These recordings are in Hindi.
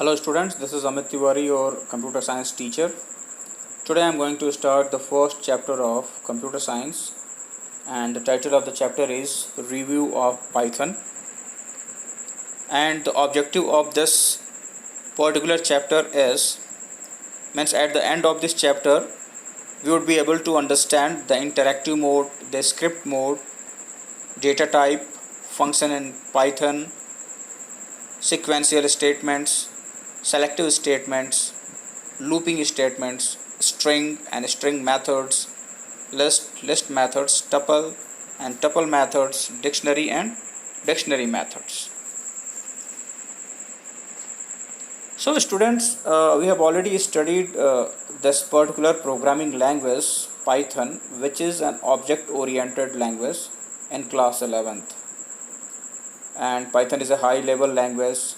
Hello students, this is Amit Tiwari, your computer science teacher. Today I am going to start the first chapter of computer science, and the title of the chapter is Review of Python. And the objective of this particular chapter is, means at the end of this chapter we would be able to understand the interactive mode, the script mode, data type, function in Python, sequential statements, selective statements, looping statements, string and string methods, list methods, tuple and tuple methods, dictionary and dictionary methods. So students, we have already studied this particular programming language Python, which is an object oriented language in class 11th, and Python is a high level language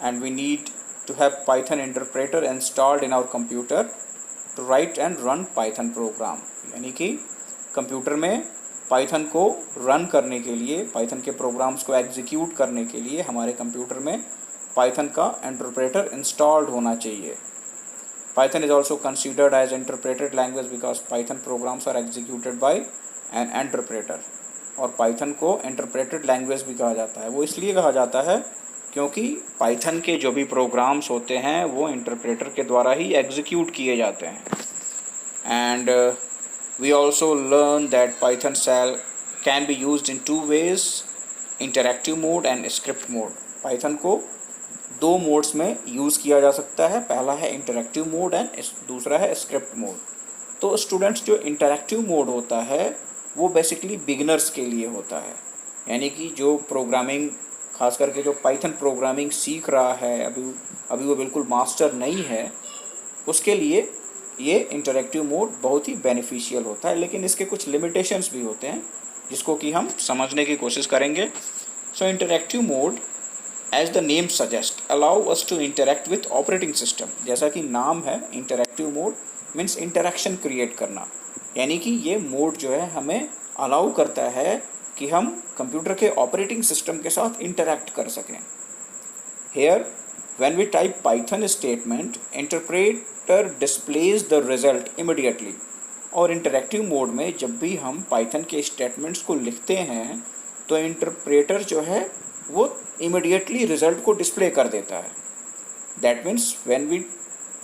and we need to have Python interpreter installed in our computer to write and run Python program. यानी कि कंप्यूटर में Python को रन करने के लिए, Python के प्रोग्राम्स को एग्जीक्यूट करने के लिए हमारे कंप्यूटर में Python का इंटरप्रेटर इंस्टॉल्ड होना चाहिए. Python is also considered as interpreted language because Python programs are executed by an interpreter. और Python को इंटरप्रेटेड लैंग्वेज भी कहा जाता है. वो इसलिए कहा जाता है क्योंकि पाइथन के जो भी प्रोग्राम्स होते हैं वो इंटरप्रेटर के द्वारा ही एग्जीक्यूट किए जाते हैं. And we also learn that Python shell can be used in two ways, interactive mode and script mode. Python को दो मोड्स में यूज़ किया जा सकता है. पहला है इंटरैक्टिव मोड एंड दूसरा है स्क्रिप्ट मोड. तो स्टूडेंट्स, जो इंटरैक्टिव मोड होता है वो बेसिकली बिगिनर्स के लिए होता है. यानी कि जो प्रोग्रामिंग, खास करके जो पाइथन प्रोग्रामिंग सीख रहा है, अभी वो बिल्कुल मास्टर नहीं है, उसके लिए ये इंटरैक्टिव मोड बहुत ही बेनिफिशियल होता है. लेकिन इसके कुछ लिमिटेशंस भी होते हैं जिसको कि हम समझने की कोशिश करेंगे. So interactive mode, as the name suggest, allow us to interact with operating system. जैसा कि नाम है, interactive mode means interaction create करना. यानी कि ये मोड जो है हमें अलाउ करता है कि हम कंप्यूटर के ऑपरेटिंग सिस्टम के साथ इंटरैक्ट कर सकें. Here when we type Python statement, interpreter displays the result immediately. और इंटरैक्टिव मोड में जब भी हम पाइथन के स्टेटमेंट्स को लिखते हैं तो इंटरप्रेटर जो है वो इमीडिएटली रिजल्ट को डिस्प्ले कर देता है. That means when we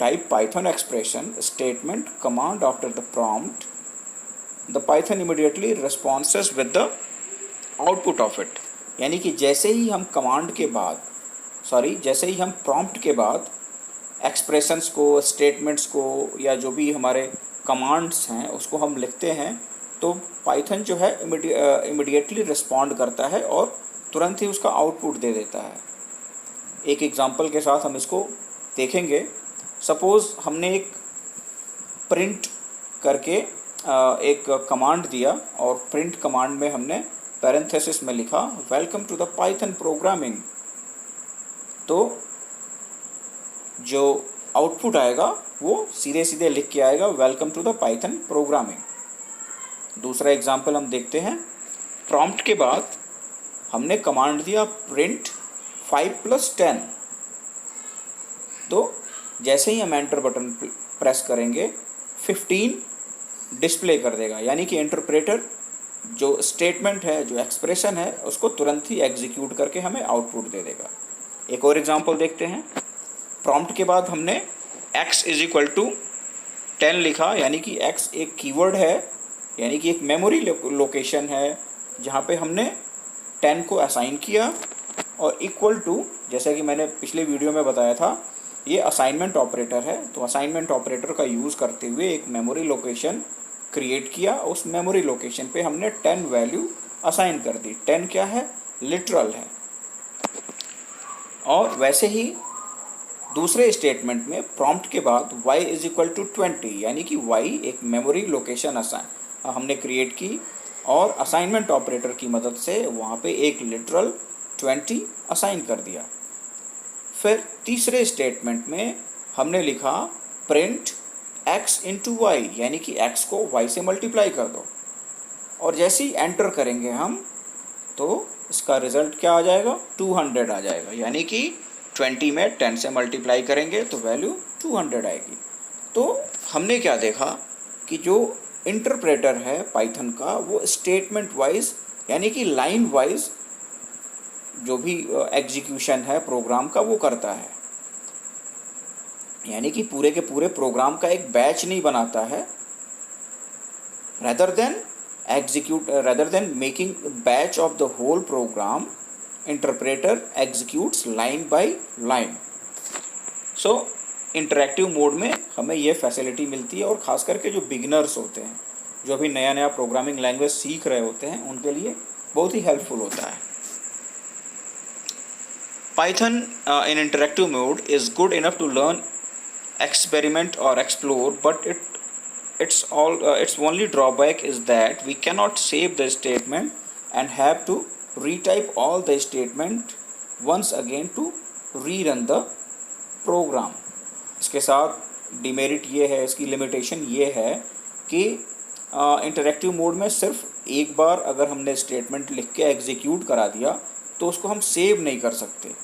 type Python expression statement command after the prompt, the Python immediately responses with the output of it. यानी कि जैसे ही हम प्रॉम्प्ट के बाद एक्सप्रेशंस को, स्टेटमेंट्स को या जो भी हमारे कमांड्स हैं उसको हम लिखते हैं तो पाइथन जो है इमीडिएटली रिस्पॉन्ड करता है और तुरंत ही उसका आउटपुट दे देता है. एक एग्जांपल के साथ हम इसको देखेंगे. सपोज़ हमने एक प्रिंट करके एक कमांड दिया और प्रिंट कमांड में हमने पैरेंथेसिस में लिखा welcome to the Python programming. तो जो आउटपुट आएगा वो सीधे सीधे लिख के आएगा welcome to the Python programming. दूसरा एग्जांपल हम देखते हैं. प्रॉम्प्ट के बाद हमने कमांड दिया प्रिंट 5+10. तो जैसे ही हम एंटर बटन प्रेस करेंगे 15 डिस्प्ले कर देगा. यानी कि इंटरप्रेटर जो स्टेटमेंट है, जो एक्सप्रेशन है, उसको तुरंत ही एग्जीक्यूट करके हमें आउटपुट दे देगा. एक और एग्जांपल देखते हैं. प्रॉम्प्ट के बाद हमने x = 10 लिखा. यानी कि x एक कीवर्ड है, यानी कि एक मेमोरी लोकेशन है जहाँ पे हमने 10 को असाइन किया. और इक्वल टू, जैसा कि मैंने पिछले वीडियो में बताया था, ये असाइनमेंट ऑपरेटर है. तो असाइनमेंट ऑपरेटर का यूज़ करते हुए एक मेमोरी लोकेशन क्रिएट किया. उस मेमोरी लोकेशन पे हमने 10 वैल्यू असाइन कर दी. 10 क्या है? लिटरल है. और वैसे ही दूसरे स्टेटमेंट में प्रॉम्प्ट के बाद y = 20, यानी कि y एक मेमोरी लोकेशन असाइन हमने क्रिएट की और असाइनमेंट ऑपरेटर की मदद से वहाँ पे एक लिटरल 20 असाइन कर दिया. फिर तीसरे स्टेटमेंट में हमने लिखा प्रिंट x × y, यानी कि x को y से मल्टीप्लाई कर दो. और जैसे ही एंटर करेंगे हम तो इसका रिज़ल्ट क्या आ जाएगा? 200 आ जाएगा. यानी कि 20 में 10 से मल्टीप्लाई करेंगे तो वैल्यू 200 आएगी। तो हमने क्या देखा कि जो इंटरप्रेटर है पाइथन का वो स्टेटमेंट वाइज यानी कि लाइन वाइज जो भी एग्जीक्यूशन है प्रोग्राम का वो करता है, यानी कि पूरे के पूरे प्रोग्राम का एक बैच नहीं बनाता है। rather than making a batch of the whole program, interpreter executes line by line. So interactive mode में हमें ये फैसिलिटी मिलती है, और ख़ास करके जो बिगिनर्स होते हैं, जो अभी नया नया प्रोग्रामिंग लैंग्वेज सीख रहे होते हैं, उनके लिए बहुत ही हेल्पफुल होता है। Python in interactive mode is good enough to learn, experiment or explore, but its only drawback is that we cannot save the statement and have to retype all the statement once again to rerun the program. इसके साथ डिमेरिट ये है, इसकी लिमिटेशन ये है कि इंटरेक्टिव मोड में सिर्फ एक बार अगर हमने स्टेटमेंट लिख के एग्जीक्यूट करा दिया तो उसको हम सेव नहीं कर सकते।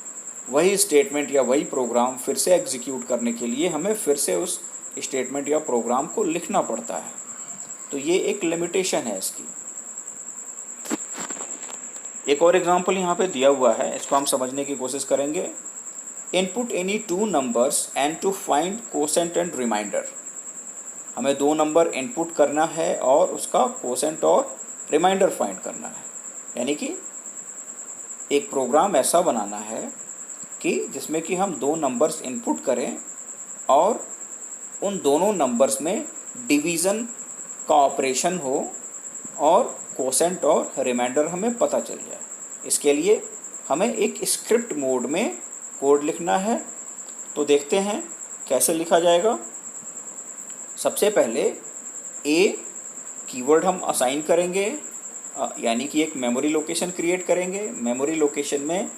वही स्टेटमेंट या वही प्रोग्राम फिर से एग्जीक्यूट करने के लिए हमें फिर से उस स्टेटमेंट या प्रोग्राम को लिखना पड़ता है। तो ये एक लिमिटेशन है इसकी। एक और एग्जांपल यहाँ पे दिया हुआ है, इसको हम समझने की कोशिश करेंगे। Input any two numbers and to find quotient and remainder. हमें दो नंबर इनपुट करना है और उसका कोसेंट और रिमाइंडर फाइंड करना है, यानी कि एक प्रोग्राम ऐसा बनाना है कि जिसमें कि हम दो नंबर्स इनपुट करें और उन दोनों नंबर्स में डिवीज़न का ऑपरेशन हो और कोसेंट और रिमाइंडर हमें पता चल जाए। इसके लिए हमें एक स्क्रिप्ट मोड में कोड लिखना है। तो देखते हैं कैसे लिखा जाएगा। सबसे पहले ए कीवर्ड हम असाइन करेंगे, यानी कि एक मेमोरी लोकेशन क्रिएट करेंगे। मेमोरी लोकेशन में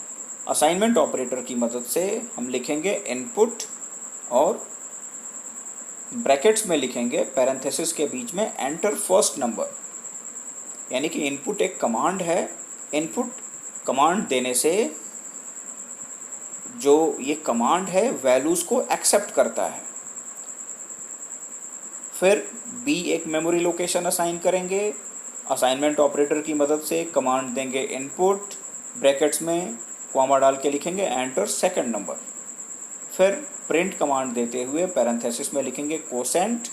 असाइनमेंट ऑपरेटर की मदद से हम लिखेंगे इनपुट और ब्रैकेट्स में लिखेंगे पैरेंथेसिस के बीच में एंटर फर्स्ट नंबर, यानी कि इनपुट एक कमांड है। इनपुट कमांड देने से जो ये कमांड है वैल्यूज़ को एक्सेप्ट करता है। फिर बी एक मेमोरी लोकेशन असाइन करेंगे। असाइनमेंट ऑपरेटर की मदद से कमांड देंगे इनपुट, ब्रैकेट्स में कॉमा डाल के लिखेंगे एंटर सेकंड नंबर। फिर प्रिंट कमांड देते हुए पैरेंथेसिस में लिखेंगे कोसेंट,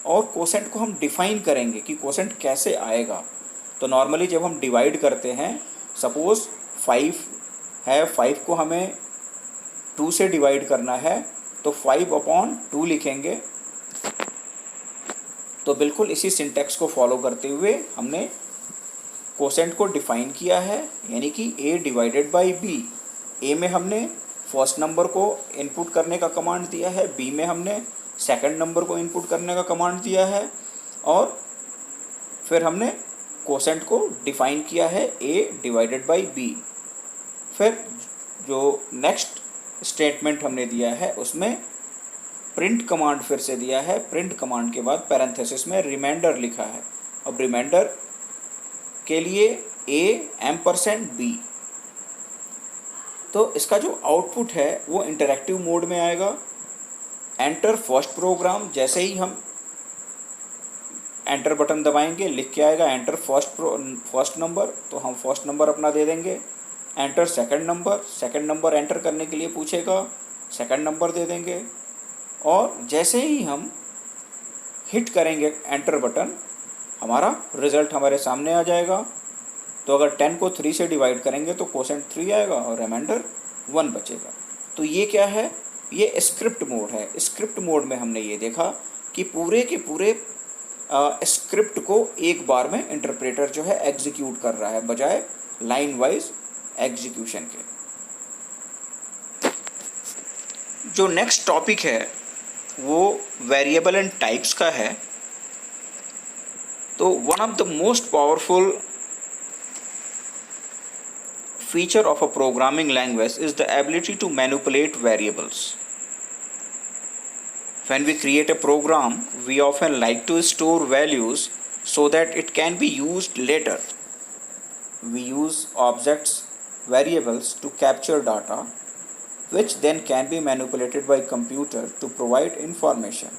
और कोसेंट को हम डिफाइन करेंगे कि कोसेंट कैसे आएगा। तो नॉर्मली जब हम डिवाइड करते हैं, सपोज़ 5 है, 5 को हमें 2 से डिवाइड करना है तो 5/2 लिखेंगे। तो बिल्कुल इसी सिंटैक्स को फॉलो करते हुए हमने कोसेंट को डिफाइन किया है, यानी कि a divided by b। a में हमने फर्स्ट नंबर को इनपुट करने का कमांड दिया है, b में हमने सेकंड नंबर को इनपुट करने का कमांड दिया है, और फिर हमने कोसेंट को डिफाइन किया है a डिवाइडेड बाई b। फिर जो नेक्स्ट स्टेटमेंट हमने दिया है उसमें प्रिंट कमांड फिर से दिया है। प्रिंट कमांड के बाद पैरेंथेसिस में रिमाइंडर लिखा है। अब रिमाइंडर के लिए a&b। तो इसका जो आउटपुट है वो इंटरैक्टिव मोड में आएगा। एंटर फर्स्ट प्रोग्राम, जैसे ही हम एंटर बटन दबाएंगे लिख के आएगा एंटर फर्स्ट नंबर, तो हम फर्स्ट नंबर अपना दे देंगे। एंटर सेकंड नंबर एंटर करने के लिए पूछेगा, सेकंड नंबर दे देंगे। और जैसे ही हम हिट करेंगे एंटर बटन, हमारा रिज़ल्ट हमारे सामने आ जाएगा। तो अगर 10 को 3 से डिवाइड करेंगे तो कोसेंट 3 आएगा और रिमाइंडर 1 बचेगा। तो ये क्या है? ये स्क्रिप्ट मोड है। स्क्रिप्ट मोड में हमने ये देखा कि पूरे के पूरे स्क्रिप्ट को एक बार में इंटरप्रेटर जो है एग्जीक्यूट कर रहा है, बजाय लाइन वाइज एग्जीक्यूशन के। जो नेक्स्ट टॉपिक है वो वेरिएबल एंड टाइप्स का है। तो one of the most powerful feature of a programming language is the ability to manipulate variables. When we create a program, we often like to store values so that it can be used later. We use objects, variables to capture data. which then can be manipulated by computer to provide information.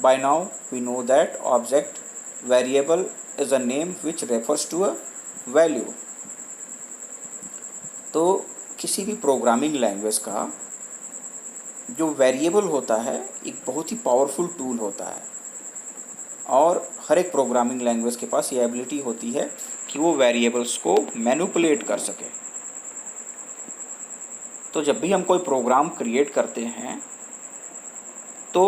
By now we know that object variable is a name which refers to a value. तो किसी भी प्रोग्रामिंग लैंग्वेज का जो वेरिएबल होता है एक बहुत ही पावरफुल टूल होता है, और हर एक प्रोग्रामिंग लैंग्वेज के पास ये एबिलिटी होती है कि वो वेरिएबल्स को मैनिपुलेट कर सके। तो जब भी हम कोई प्रोग्राम क्रिएट करते हैं तो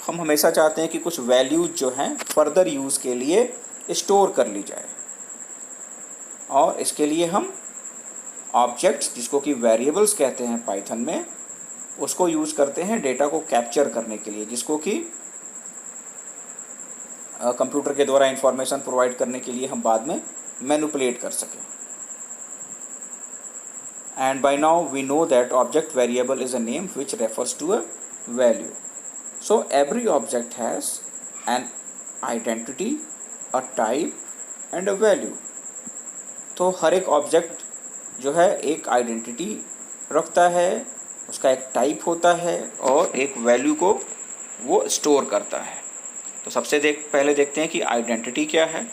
हम हमेशा चाहते हैं कि कुछ वैल्यूज जो हैं फर्दर यूज़ के लिए स्टोर कर ली जाए, और इसके लिए हम ऑब्जेक्ट्स, जिसको कि वेरिएबल्स कहते हैं पाइथन में, उसको यूज़ करते हैं डेटा को कैप्चर करने के लिए, जिसको कि कंप्यूटर के द्वारा इंफॉर्मेशन प्रोवाइड करने के लिए हम बाद में मैनिपुलेट कर सकें। And by now we know that object variable is a name which refers to a value. So every object has an identity, a type and a value. तो हर एक ऑब्जेक्ट जो है एक आइडेंटिटी रखता है, उसका एक टाइप होता है और एक वैल्यू को वो स्टोर करता है। तो सबसे पहले देखते हैं कि आइडेंटिटी क्या है।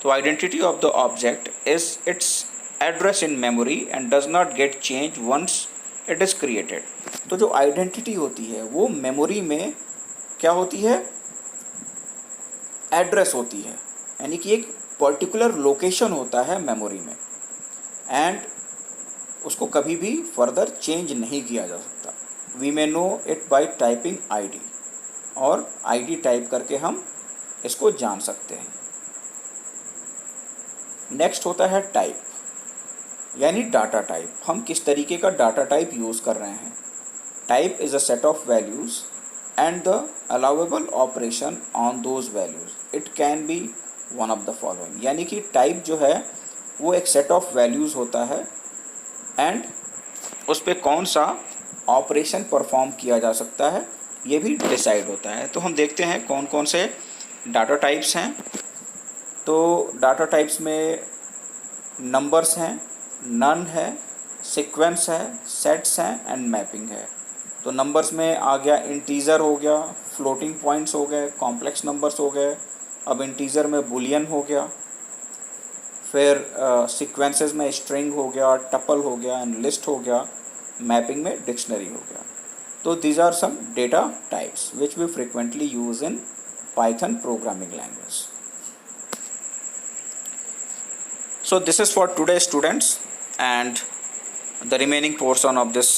तो identity of the object is its address in memory and does not get change once it is created. तो जो आइडेंटिटी होती है वो मेमोरी में क्या होती है, एड्रेस होती है, यानी कि एक पर्टिकुलर लोकेशन होता है मेमोरी में, एंड उसको कभी भी फर्दर चेंज नहीं किया जा सकता। We may know it by typing ID, और आईडी टाइप करके हम इसको जान सकते हैं। नेक्स्ट होता है टाइप, यानी डाटा टाइप। हम किस तरीके का डाटा टाइप यूज़ कर रहे हैं। Type is a set of values and the allowable operation on those values. It can be one of the following, यानी कि टाइप जो है वो एक सेट ऑफ वैल्यूज़ होता है एंड उस पर कौन सा ऑपरेशन परफॉर्म किया जा सकता है ये भी डिसाइड होता है। तो हम देखते हैं कौन कौन से डाटा टाइप्स हैं। तो डाटा टाइप्स में नंबर्स हैं, नन है, सीक्वेंस है, सेट्स हैं एंड मैपिंग है। तो नंबर्स में आ गया इंटीजर हो गया, फ्लोटिंग पॉइंट्स हो गए, कॉम्प्लेक्स नंबर्स हो गए। अब इंटीजर में बुलियन हो गया, फिर सीक्वेंसेस में स्ट्रिंग हो गया, टपल हो गया एंड लिस्ट हो गया, मैपिंग में डिक्शनरी हो गया। तो these are some data types which we frequently use in Python programming language. So this is for today, students, and the remaining portion of this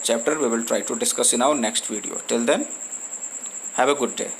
chapter we will try to discuss in our next video. Till then, have a good day.